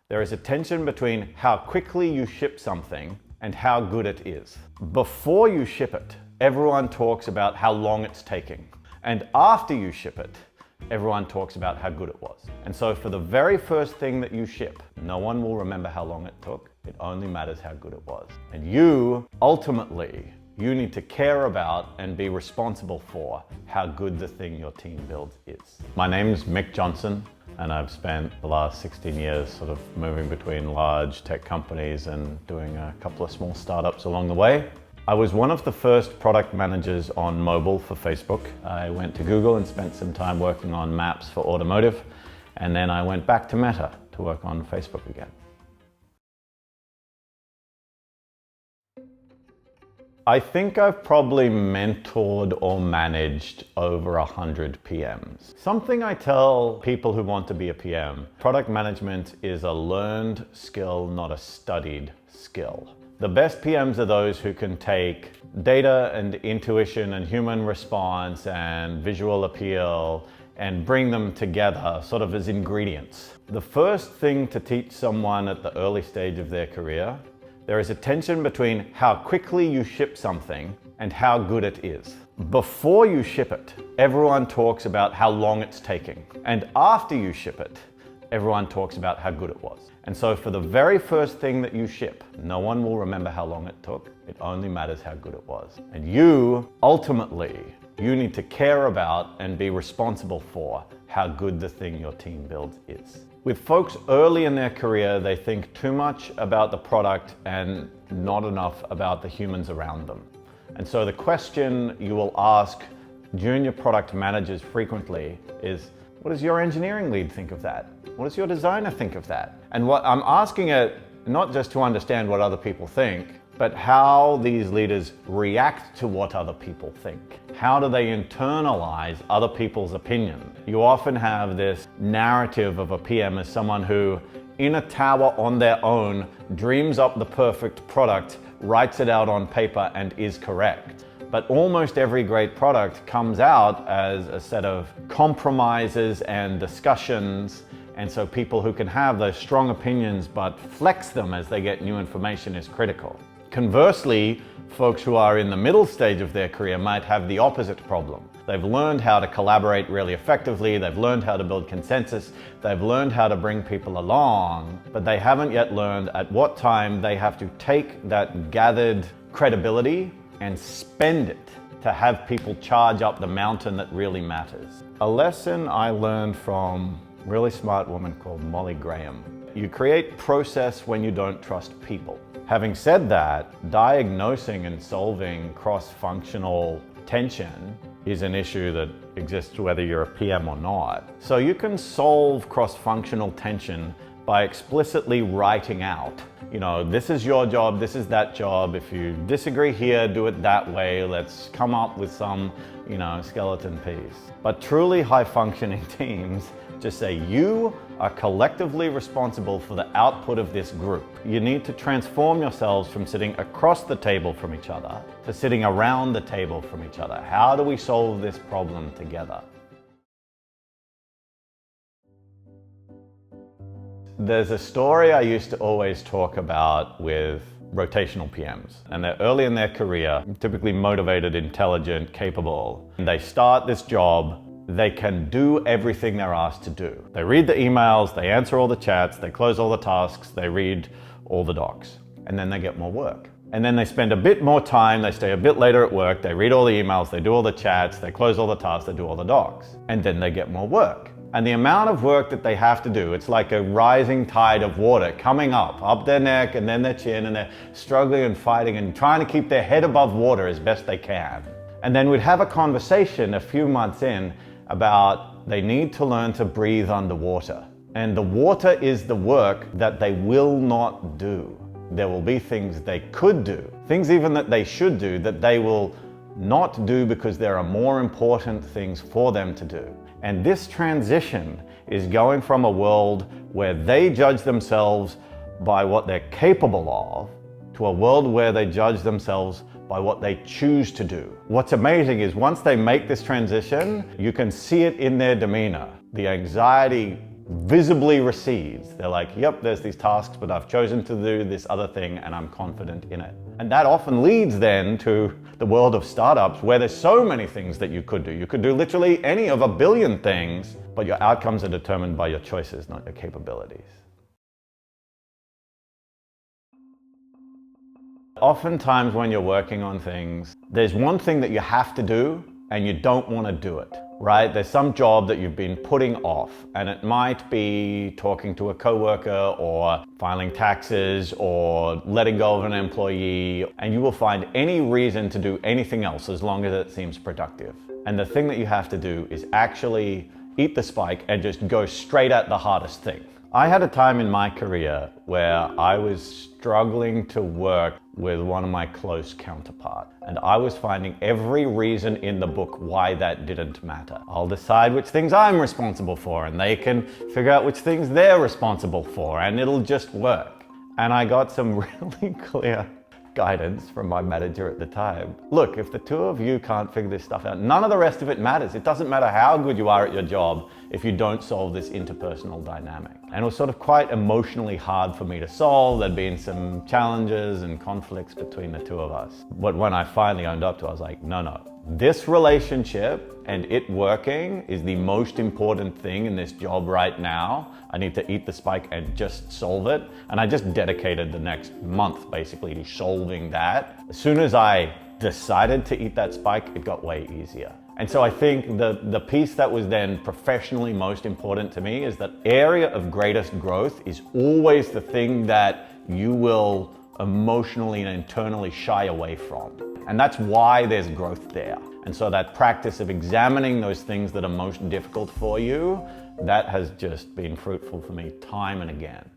There is a tension between how quickly you ship something and how good it is. Before you ship it, everyone talks about how long it's taking. And after you ship it, everyone talks about how good it was. And so for the very first thing that you ship, no one will remember how long it took. It only matters how good it was. And you need to care about and be responsible for how good the thing your team builds is. My name's Mick Johnson, and I've spent the last 16 years sort of moving between large tech companies and doing a couple of small startups along the way. I was one of the first product managers on mobile for Facebook. I went to Google and spent some time working on maps for automotive, and then I went back to Meta to work on Facebook again. I think I've probably mentored or managed over 100 PMs. Something I tell people who want to be a PM, product management is a learned skill, not a studied skill. The best PMs are those who can take data and intuition and human response and visual appeal and bring them together sort of as ingredients. The first thing to teach someone at the early stage of their career, there is a tension between how quickly you ship something and how good it is. Before you ship it, everyone talks about how long it's taking. And after you ship it, everyone talks about how good it was. And so for the very first thing that you ship, no one will remember how long it took. It only matters how good it was. And you need to care about and be responsible for how good the thing your team builds is. With folks early in their career, they think too much about the product and not enough about the humans around them. And so the question you will ask junior product managers frequently is, what does your engineering lead think of that? What does your designer think of that? And what I'm asking it, not just to understand what other people think, but how these leaders react to what other people think. How do they internalize other people's opinion? You often have this narrative of a PM as someone who, in a tower on their own, dreams up the perfect product, writes it out on paper, and is correct. But almost every great product comes out as a set of compromises and discussions. And so people who can have those strong opinions but flex them as they get new information is critical. Conversely, folks who are in the middle stage of their career might have the opposite problem. They've learned how to collaborate really effectively, they've learned how to build consensus, they've learned how to bring people along, but they haven't yet learned at what time they have to take that gathered credibility and spend it to have people charge up the mountain that really matters. A lesson I learned from a really smart woman called Molly Graham. You create process when you don't trust people. Having said that, diagnosing and solving cross-functional tension is an issue that exists whether you're a PM or not. So you can solve cross-functional tension by explicitly writing out, this is your job, this is that job. If you disagree here, do it that way. Let's come up with some, skeleton piece. But truly high-functioning teams just say, you are collectively responsible for the output of this group. You need to transform yourselves from sitting across the table from each other to sitting around the table from each other. How do we solve this problem together? There's a story I used to always talk about with rotational PMs, and they're early in their career, typically motivated, intelligent, capable. And they start this job, they can do everything they're asked to do. They read the emails, they answer all the chats, they close all the tasks, they read all the docs, and then they get more work. And then they spend a bit more time, they stay a bit later at work, they read all the emails, they do all the chats, they close all the tasks, they do all the docs, and then they get more work. And the amount of work that they have to do, it's like a rising tide of water coming up their neck and then their chin, and they're struggling and fighting and trying to keep their head above water as best they can. And then we'd have a conversation a few months in about they need to learn to breathe underwater. And the water is the work that they will not do. There will be things they could do, things even that they should do, that they will not do because there are more important things for them to do. And this transition is going from a world where they judge themselves by what they're capable of to a world where they judge themselves by what they choose to do. What's amazing is once they make this transition, you can see it in their demeanor. The anxiety visibly recedes. They're like, yep, there's these tasks, but I've chosen to do this other thing and I'm confident in it. And that often leads then to the world of startups where there's so many things that you could do. You could do literally any of a billion things, but your outcomes are determined by your choices, not your capabilities. Oftentimes when you're working on things, there's one thing that you have to do and you don't want to do it, right? There's some job that you've been putting off, and it might be talking to a coworker or filing taxes or letting go of an employee, and you will find any reason to do anything else as long as it seems productive. And the thing that you have to do is actually eat the spike and just go straight at the hardest thing. I had a time in my career where I was struggling to work with one of my close counterparts, and I was finding every reason in the book why that didn't matter. I'll decide which things I'm responsible for, and they can figure out which things they're responsible for, and it'll just work. And I got some really clear guidance from my manager at the time. Look, if the two of you can't figure this stuff out, none of the rest of it matters. It doesn't matter how good you are at your job if you don't solve this interpersonal dynamic. And it was sort of quite emotionally hard for me to solve. There'd been some challenges and conflicts between the two of us. But when I finally owned up to it, I was like, no. This relationship and it working is the most important thing in this job right now. I need to eat the spike and just solve it. And I just dedicated the next month basically to solving that. As soon as I decided to eat that spike, it got way easier. And so I think the piece that was then professionally most important to me is that area of greatest growth is always the thing that you will emotionally and internally shy away from. And that's why there's growth there. And so that practice of examining those things that are most difficult for you, that has just been fruitful for me time and again.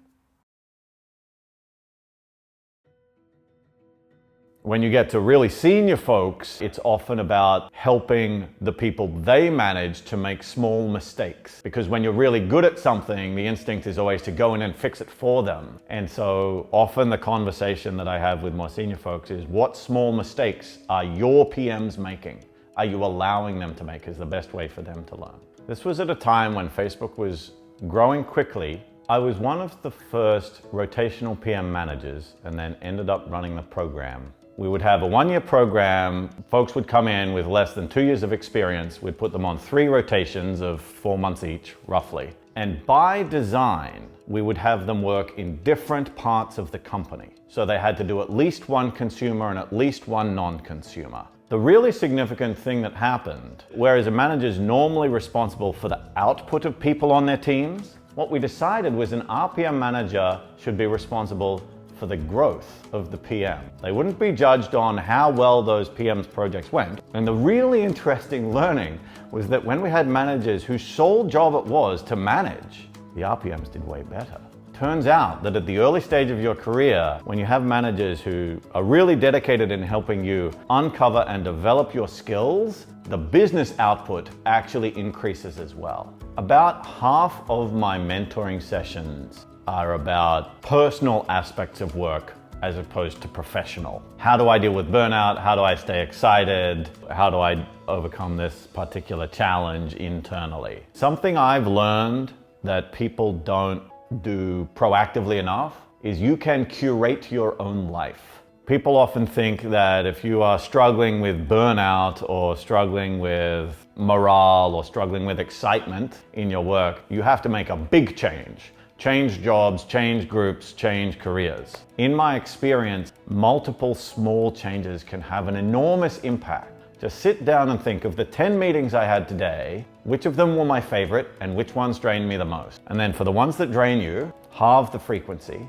When you get to really senior folks, it's often about helping the people they manage to make small mistakes. Because when you're really good at something, the instinct is always to go in and fix it for them. And so often the conversation that I have with more senior folks is, what small mistakes are your PMs making? Are you allowing them to make? Is the best way for them to learn. This was at a time when Facebook was growing quickly. I was one of the first rotational PM managers and then ended up running the program. We would have a one-year program. Folks would come in with less than 2 years of experience. We'd put them on 3 rotations of 4 months each, roughly. And by design, we would have them work in different parts of the company. So they had to do at least one consumer and at least one non-consumer. The really significant thing that happened, whereas a manager is normally responsible for the output of people on their teams, what we decided was an RPM manager should be responsible for the growth of the PM. They wouldn't be judged on how well those PM's projects went. And the really interesting learning was that when we had managers whose sole job it was to manage, the RPMs did way better. Turns out that at the early stage of your career, when you have managers who are really dedicated in helping you uncover and develop your skills, the business output actually increases as well. About half of my mentoring sessions are about personal aspects of work as opposed to professional. How do I deal with burnout? How do I stay excited? How do I overcome this particular challenge internally? Something I've learned that people don't do proactively enough is you can curate your own life. People often think that if you are struggling with burnout or struggling with morale or struggling with excitement in your work, you have to make a big change. Change jobs, change groups, change careers. In my experience, multiple small changes can have an enormous impact. Just sit down and think of the 10 meetings I had today, which of them were my favorite and which ones drained me the most. And then for the ones that drain you, halve the frequency.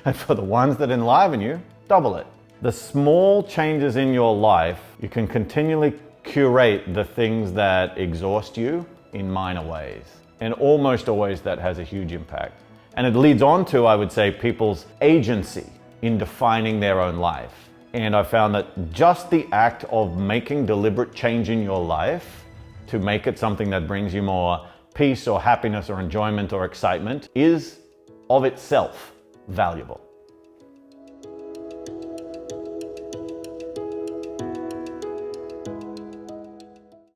And for the ones that enliven you, double it. The small changes in your life, you can continually curate the things that exhaust you in minor ways. And almost always that has a huge impact. And it leads on to, I would say, people's agency in defining their own life. And I found that just the act of making deliberate change in your life to make it something that brings you more peace or happiness or enjoyment or excitement is of itself valuable.